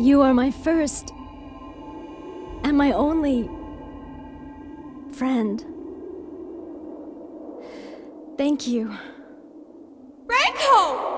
You are my first and my only friend. Thank you. Ranko!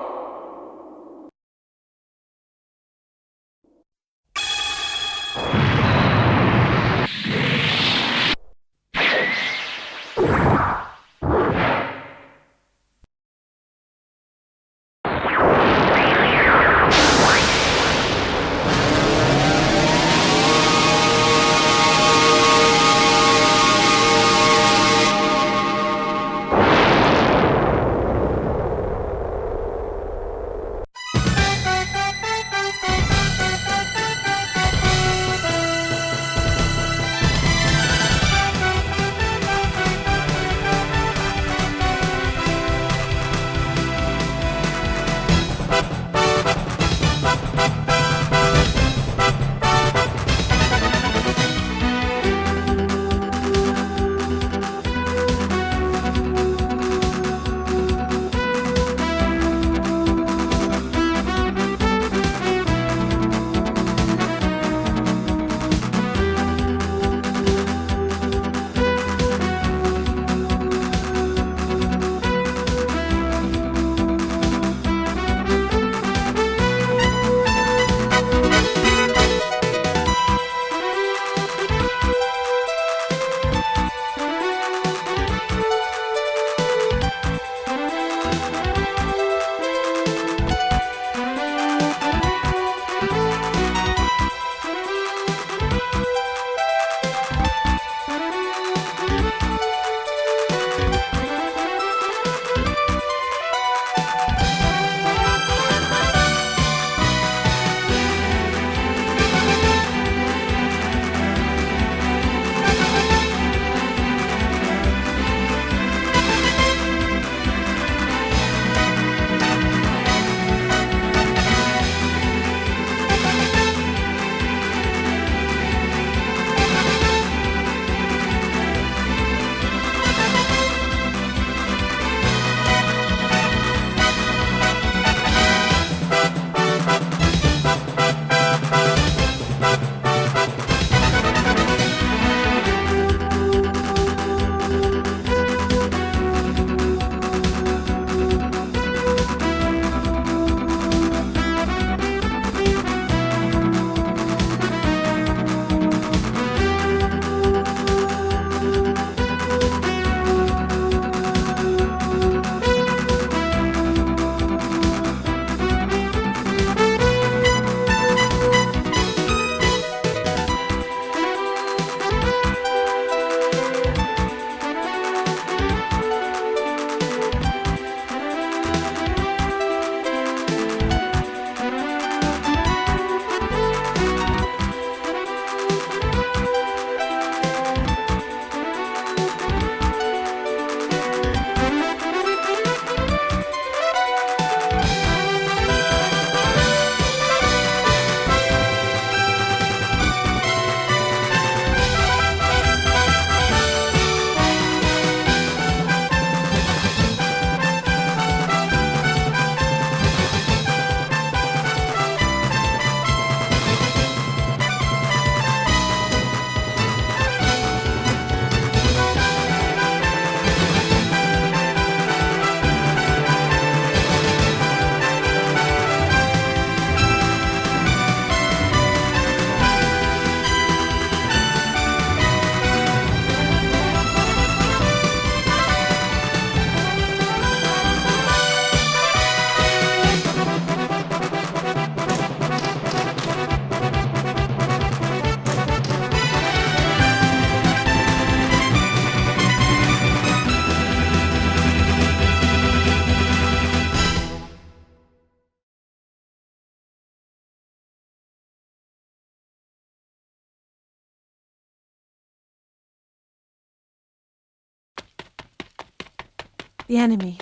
The enemy.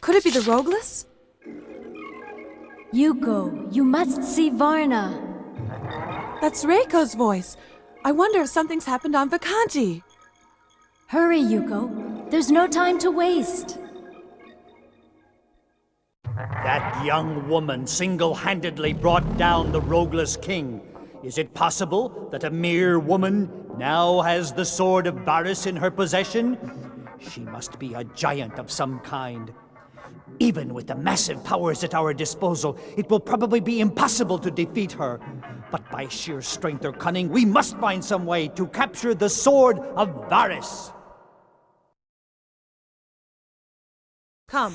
Could it be the Rogueless? Yuko, you must see Varna. That's Reiko's voice. I wonder if something's happened on Vakanti. Hurry, Yuko. There's no time to waste. That young woman single-handedly brought down the rogueless king. Is it possible that a mere woman now has the sword of Valis in her possession? She must be a giant of some kind. Even with the massive powers at our disposal, it will probably be impossible to defeat her. But by sheer strength or cunning, we must find some way to capture the sword of Valis. Come.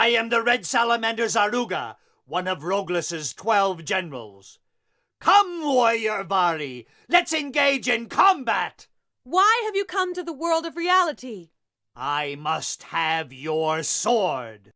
I am the Red Salamander Zaruga, one of Roguelus's 12 generals. Come, warrior Vari, let's engage in combat! Why have you come to the world of reality? I must have your sword.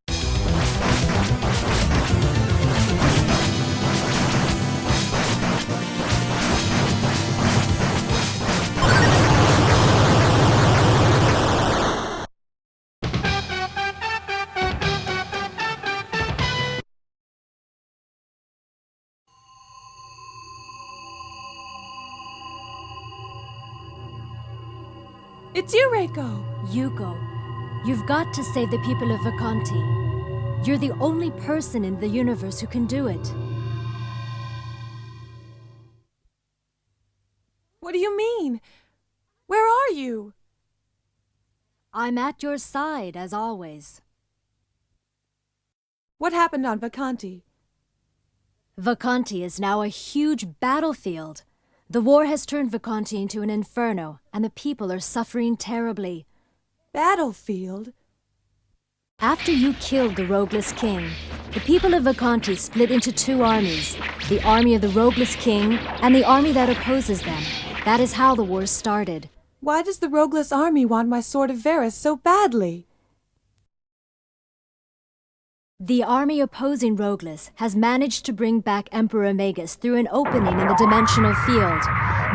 It's you, Reiko. You go. You've got to save the people of Vacanti. You're the only person in the universe who can do it. What do you mean? Where are you? I'm at your side, as always. What happened on Vacanti? Vacanti is now a huge battlefield. The war has turned Vacanti into an inferno, and the people are suffering terribly. Battlefield? After you killed the Rogueless King, the people of Vacanti split into two armies, the army of the Rogueless King and the army that opposes them. That is how the war started. Why does the Rogueless army want my Sword of Varus so badly? The army opposing Rogueless has managed to bring back Emperor Magus through an opening in the dimensional field.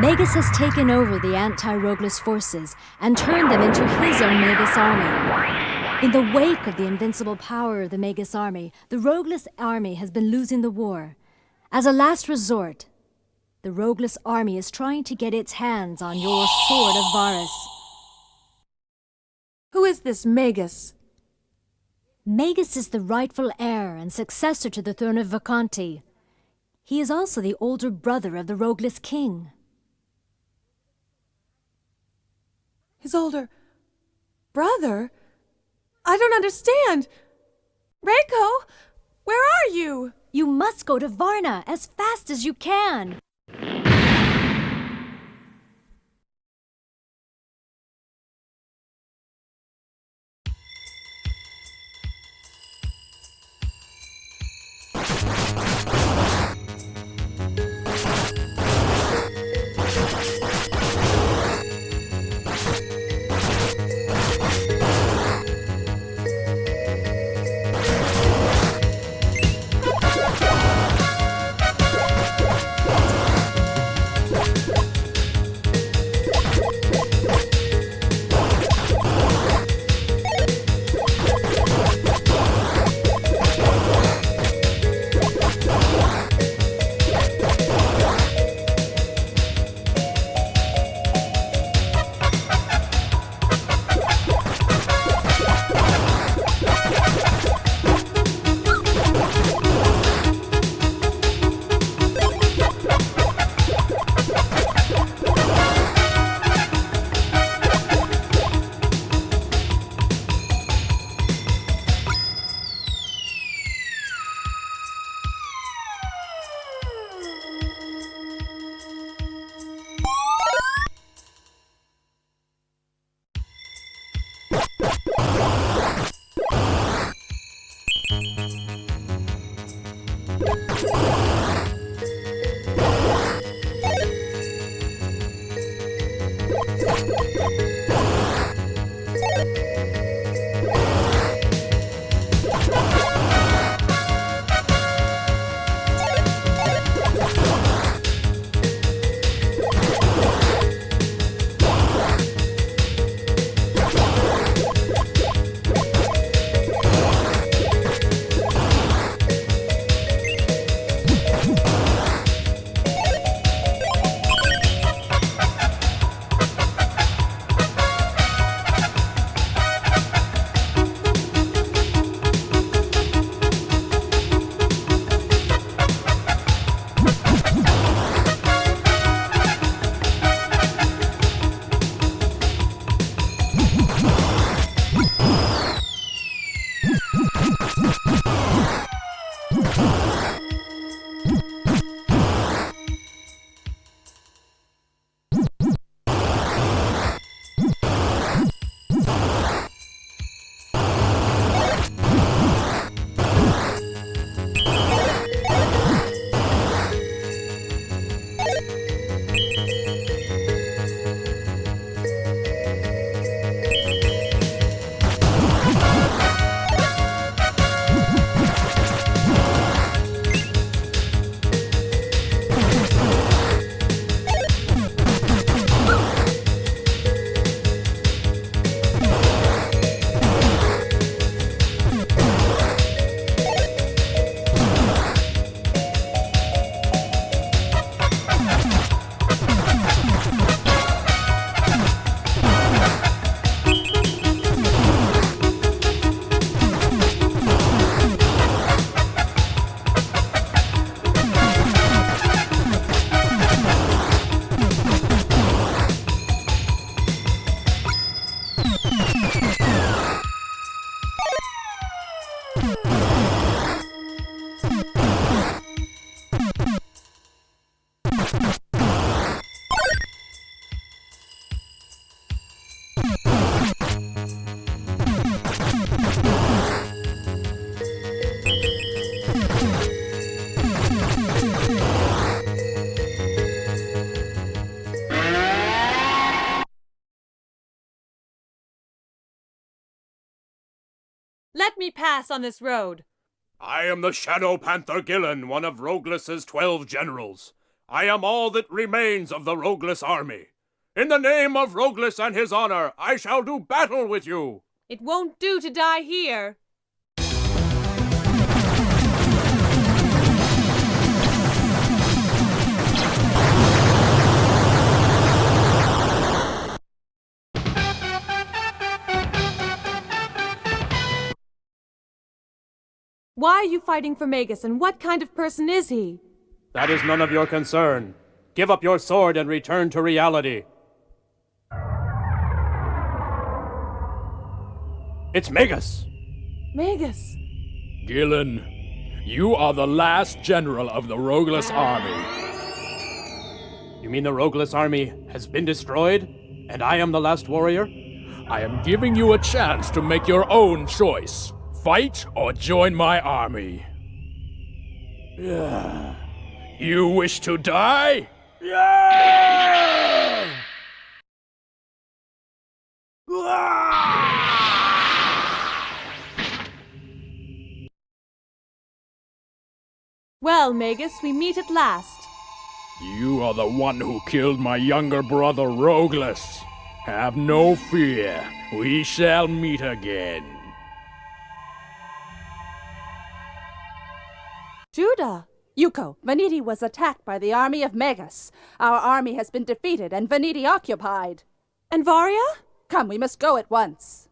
Magus has taken over the anti-Rogueless forces and turned them into his own Magus army. In the wake of the invincible power of the Magus army, the Rogueless army has been losing the war. As a last resort, the Rogueless army is trying to get its hands on your Sword of Varus. Who is this Magus? Magus is the rightful heir and successor to the throne of Vacanti. He is also the older brother of the Rogueless King. His older brother? I don't understand. Reiko, where are you? You must go to Varna as fast as you can. Let me pass on this road. I am the Shadow Panther Gillen, one of Rogulus's 12 generals. I am all that remains of the Rogulis army. In the name of Rogulis and his honor, I shall do battle with you. It won't do to die here. Why are you fighting for Magus, and what kind of person is he? That is none of your concern. Give up your sword and return to reality. It's Magus! Magus. Gillen, you are the last general of the Rogulis army. You mean the Rogulis army has been destroyed, and I am the last warrior? I am giving you a chance to make your own choice. Fight or join my army. You wish to die? Well, Magus, we meet at last. You are the one who killed my younger brother Rogulis. Have no fear. We shall meet again. Judah! Yuko, Vaniti was attacked by the army of Magus. Our army has been defeated and Vaniti occupied. And Varia? Come, we must go at once.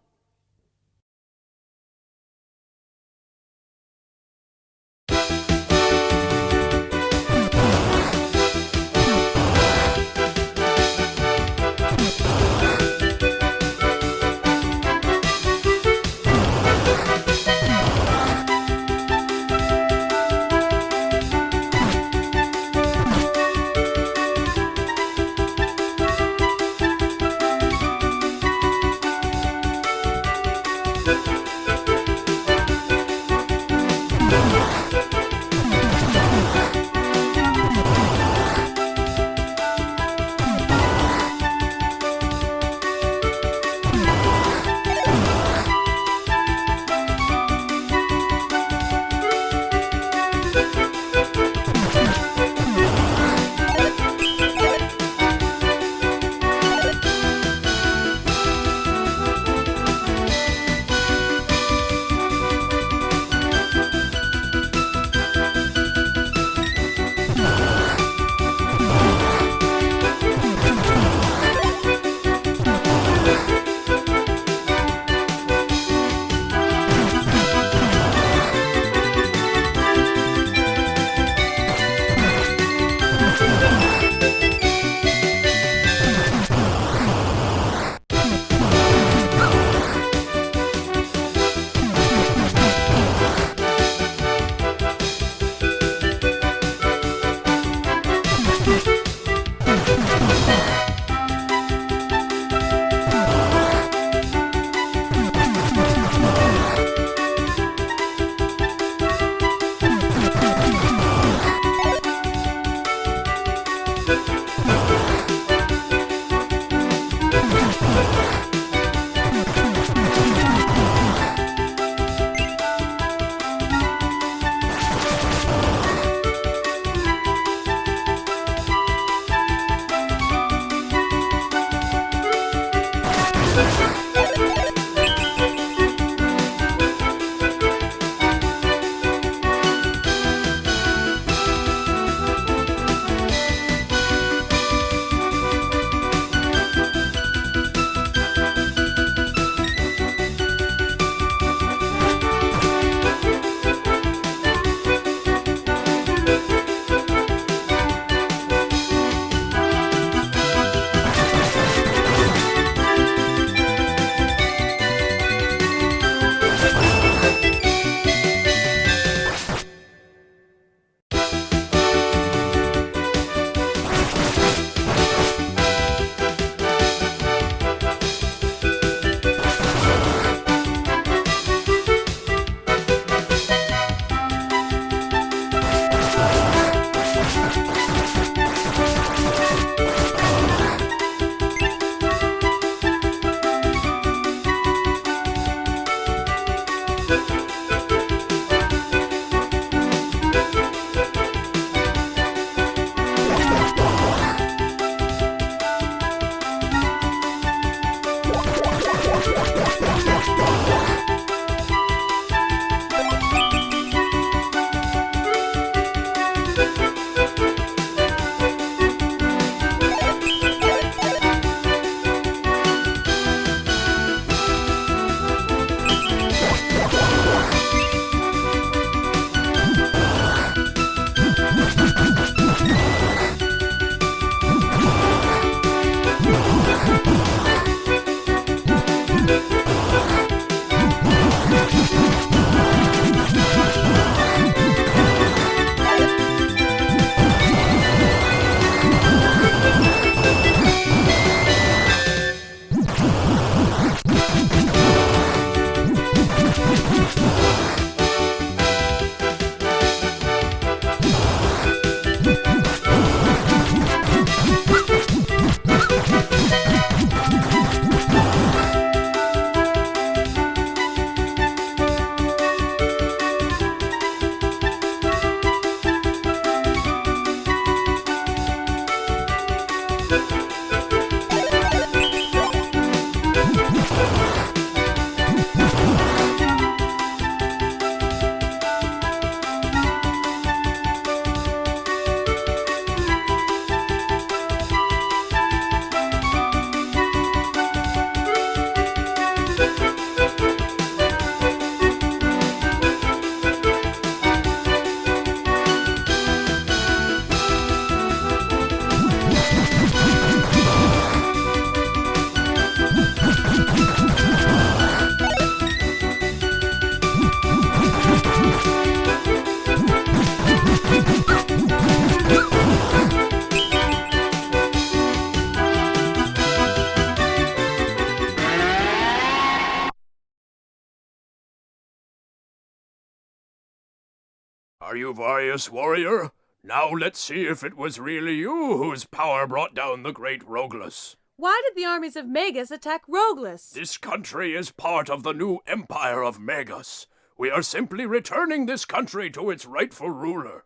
Are you Varius, warrior? Now let's see if it was really you whose power brought down the great Roglus. Why did the armies of Magus attack Roglus? This country is part of the new empire of Magus. We are simply returning this country to its rightful ruler.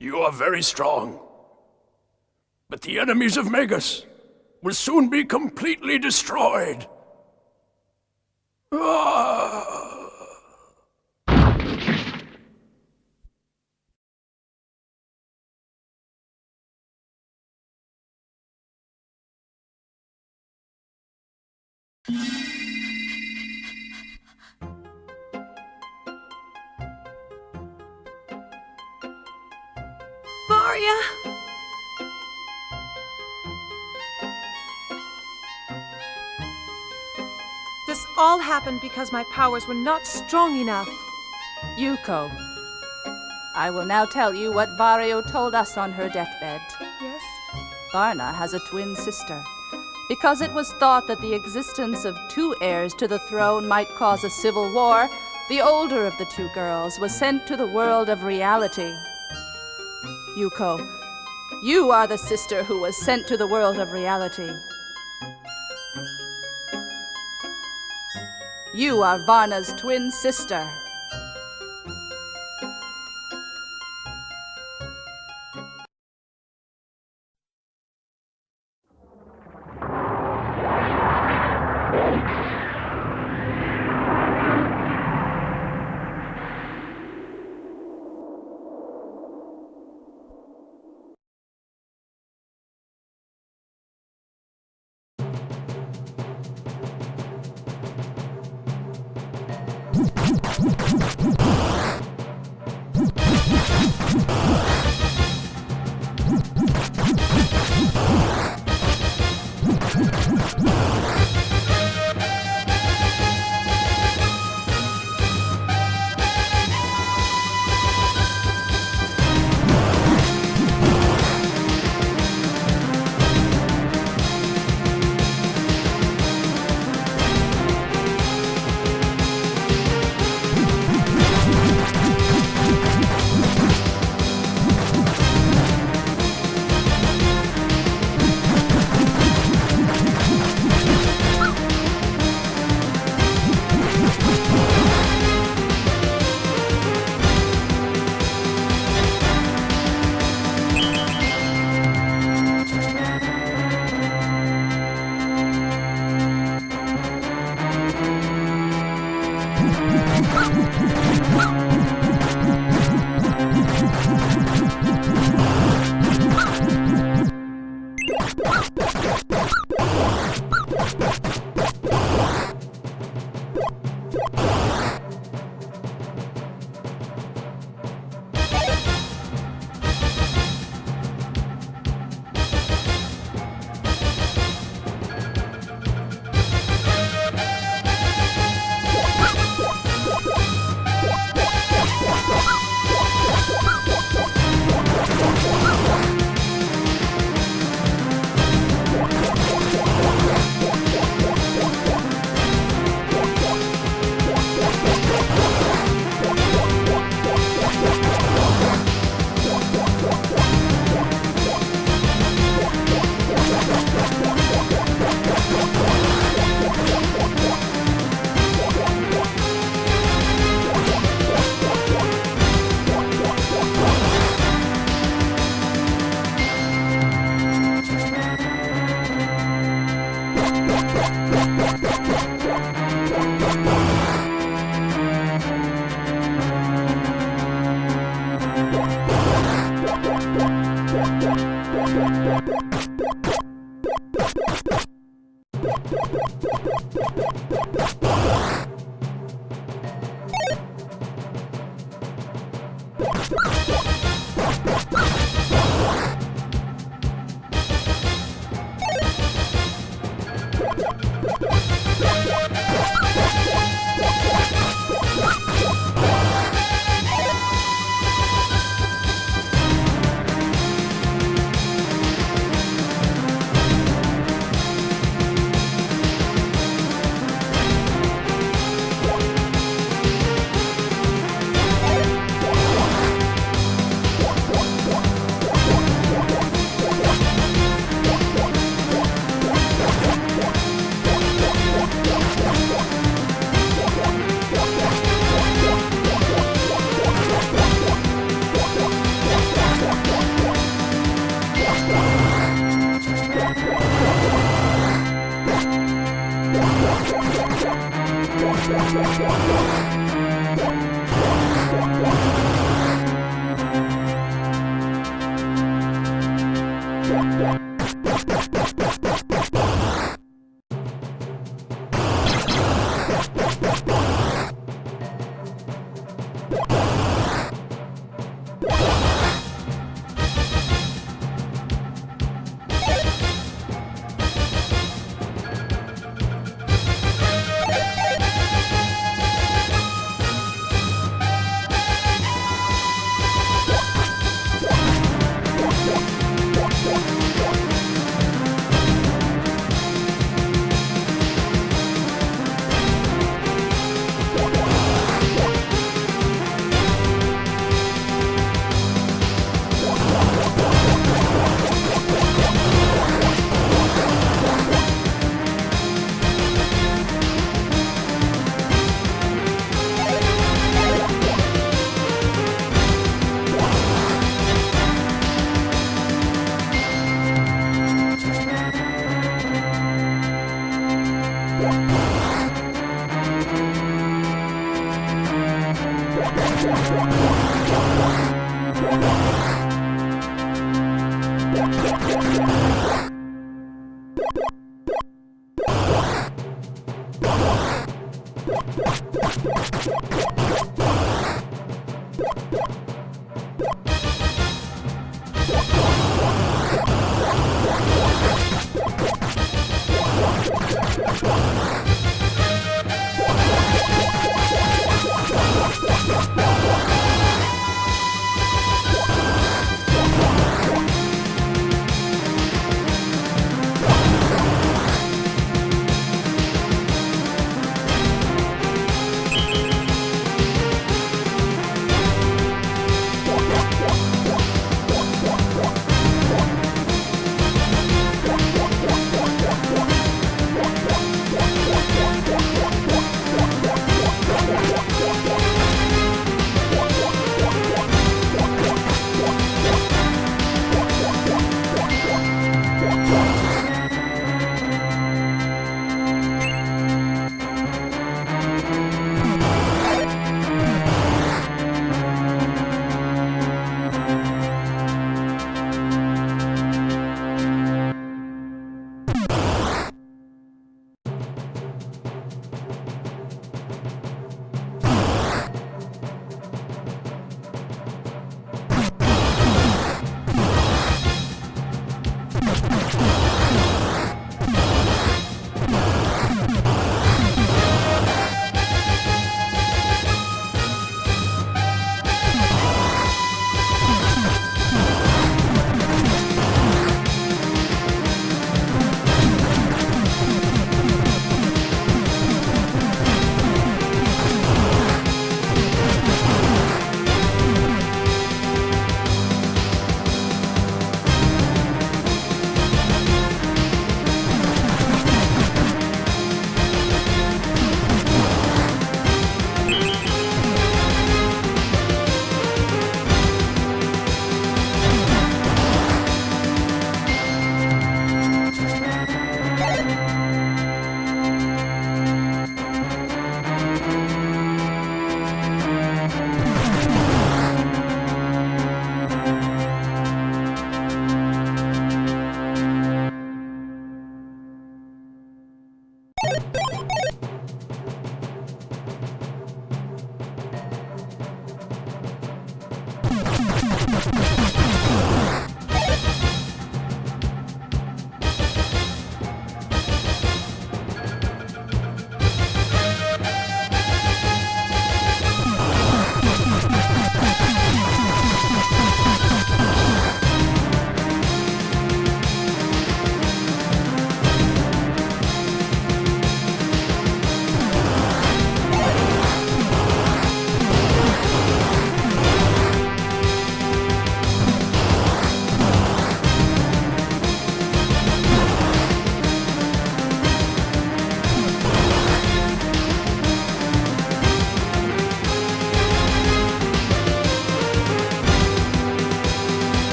You are very strong. But the enemies of Magus will soon be completely destroyed. Varia! This all happened because my powers were not strong enough. Yuko, I will now tell you what Vario told us on her deathbed. Yes? Varna has a twin sister. Because it was thought that the existence of two heirs to the throne might cause a civil war, the older of the two girls was sent to the world of reality. Yuko, you are the sister who was sent to the world of reality. You are Varna's twin sister.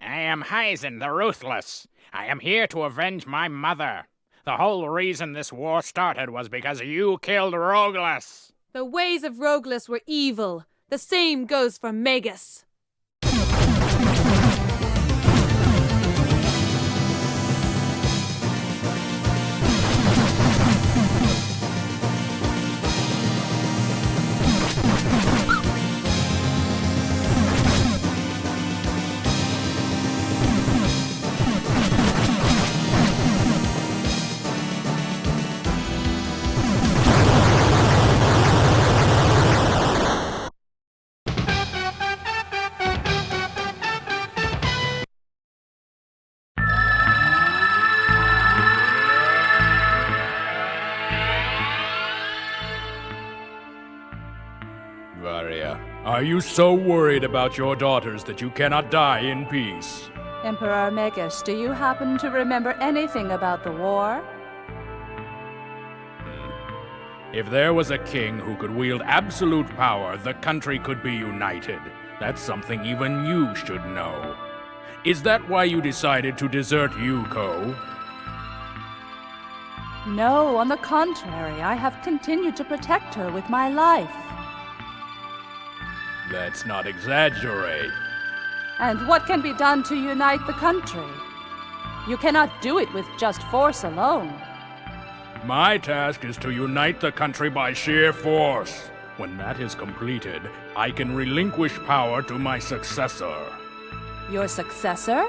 I am Hyzen the Ruthless. I am here to avenge my mother. The whole reason this war started was because you killed Rogless. The ways of Rogless were evil. The same goes for Magus. Varia, are you so worried about your daughters that you cannot die in peace? Emperor Magus, do you happen to remember anything about the war? If there was a king who could wield absolute power, the country could be united. That's something even you should know. Is that why you decided to desert Yuko? No, on the contrary, I have continued to protect her with my life. Let's not exaggerate. And what can be done to unite the country? You cannot do it with just force alone. My task is to unite the country by sheer force. When that is completed, I can relinquish power to my successor. Your successor?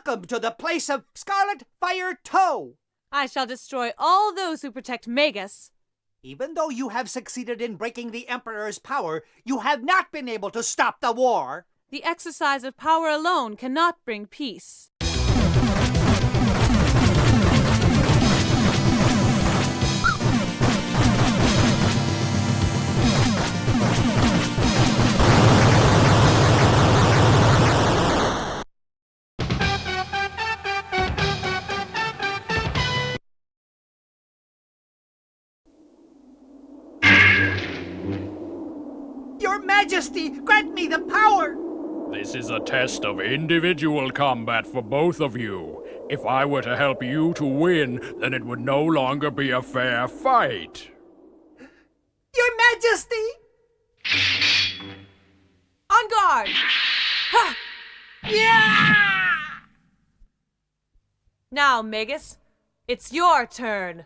Welcome to the place of Scarlet Fire Toe! I shall destroy all those who protect Magus. Even though you have succeeded in breaking the Emperor's power, you have not been able to stop the war! The exercise of power alone cannot bring peace. Your Majesty, grant me the power! This is a test of individual combat for both of you. If I were to help you to win, then it would no longer be a fair fight. Your Majesty! On guard! Ha! Yeah! Now, Magus, it's your turn.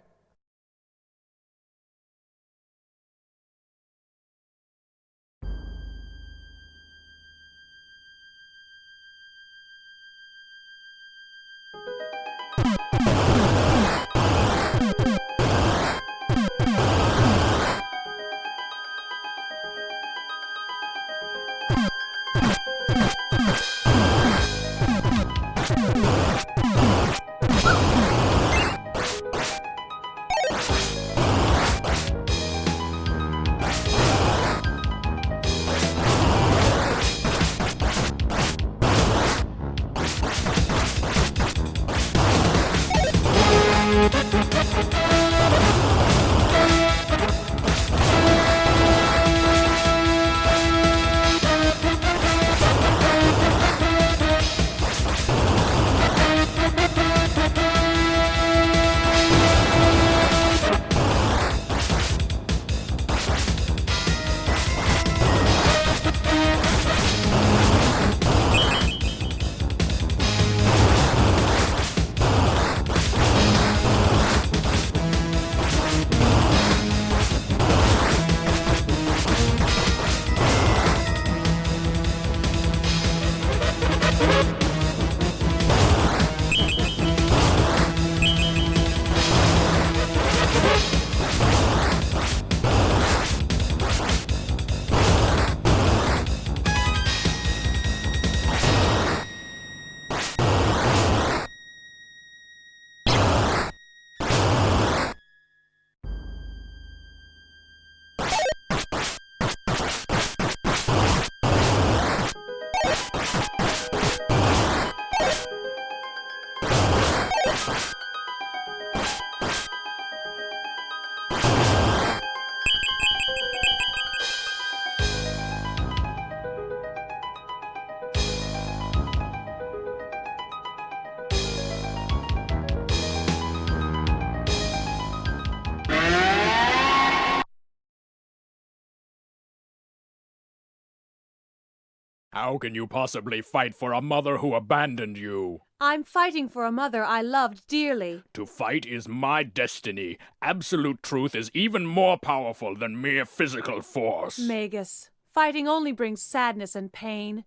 How can you possibly fight for a mother who abandoned you? I'm fighting for a mother I loved dearly. To fight is my destiny. Absolute truth is even more powerful than mere physical force. Magus, fighting only brings sadness and pain.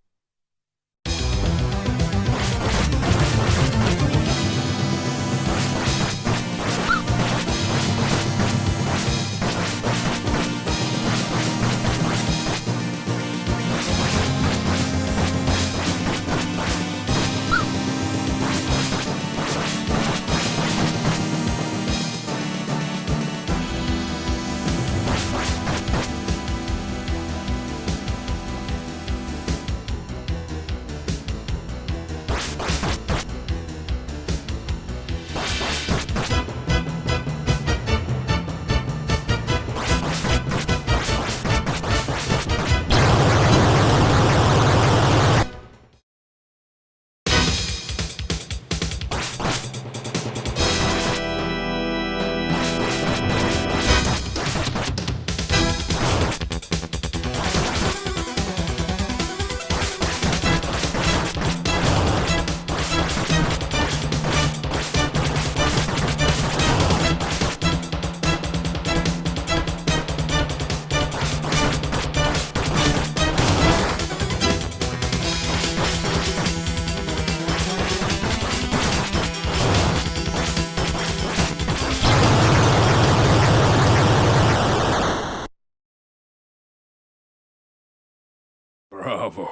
Bravo.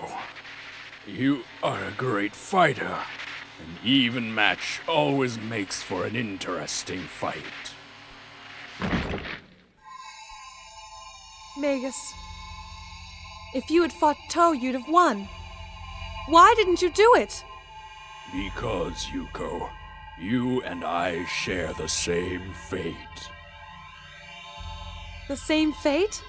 You are a great fighter. An even match always makes for an interesting fight. Magus, if you had fought Toe, you'd have won. Why didn't you do it? Because, Yuko, you and I share the same fate. The same fate?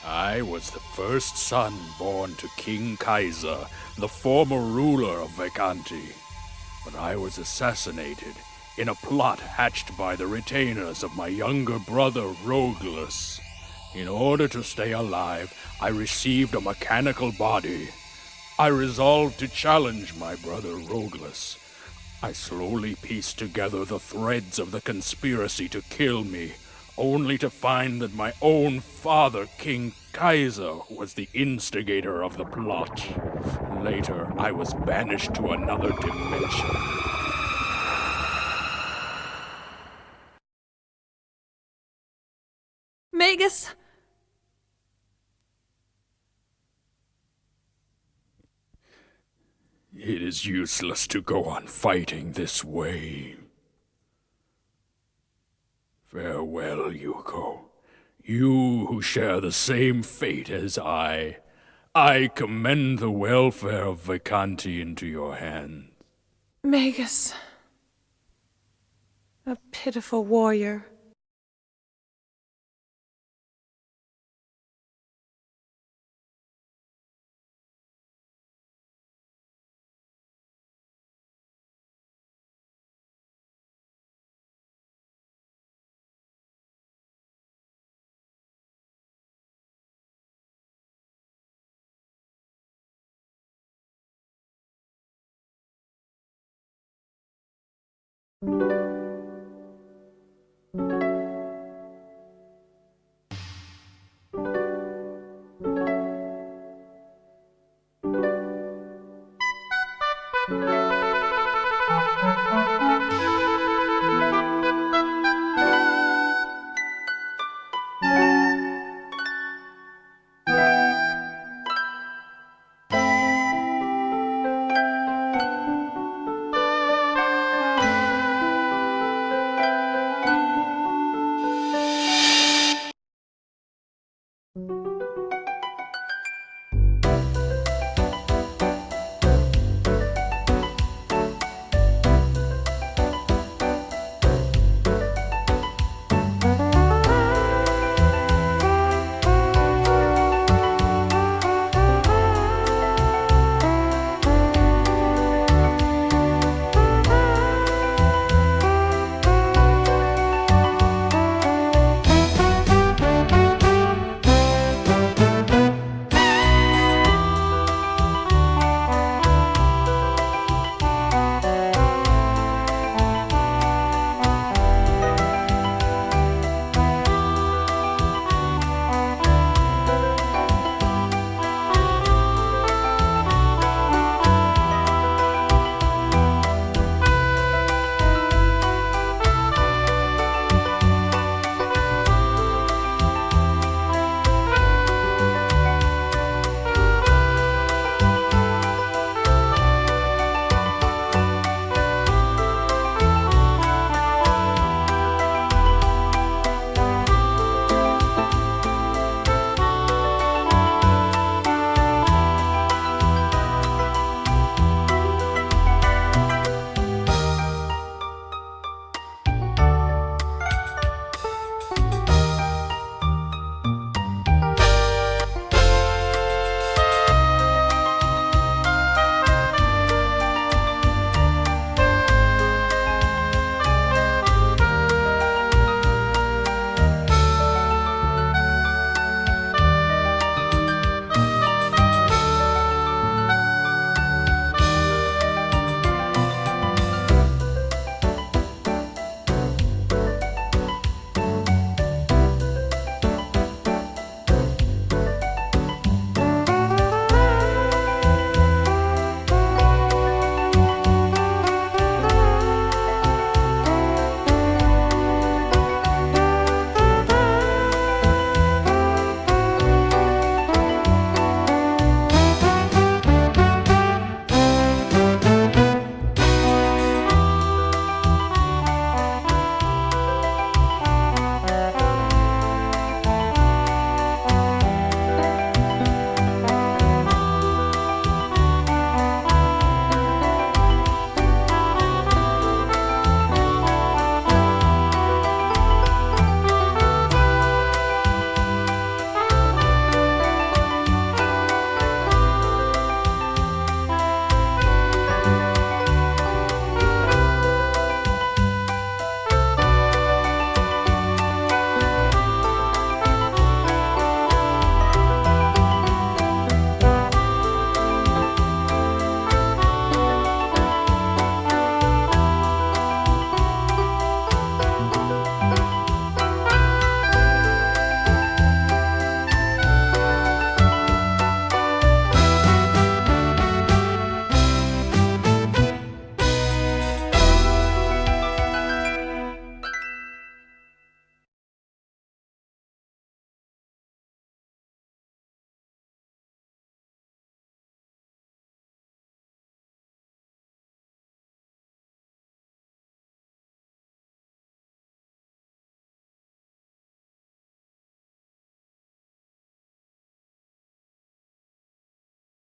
I was the first son born to King Kaiser, the former ruler of Vacanti. But I was assassinated in a plot hatched by the retainers of my younger brother Roglus. In order to stay alive, I received a mechanical body. I resolved to challenge my brother Roglus. I slowly pieced together the threads of the conspiracy to kill me, only to find that my own father, King Kaiser, was the instigator of the plot. Later, I was banished to another dimension. Magus! It is useless to go on fighting this way. Farewell, Yuko. You who share the same fate as I commend the welfare of Vacanti into your hands. Magus. A pitiful warrior.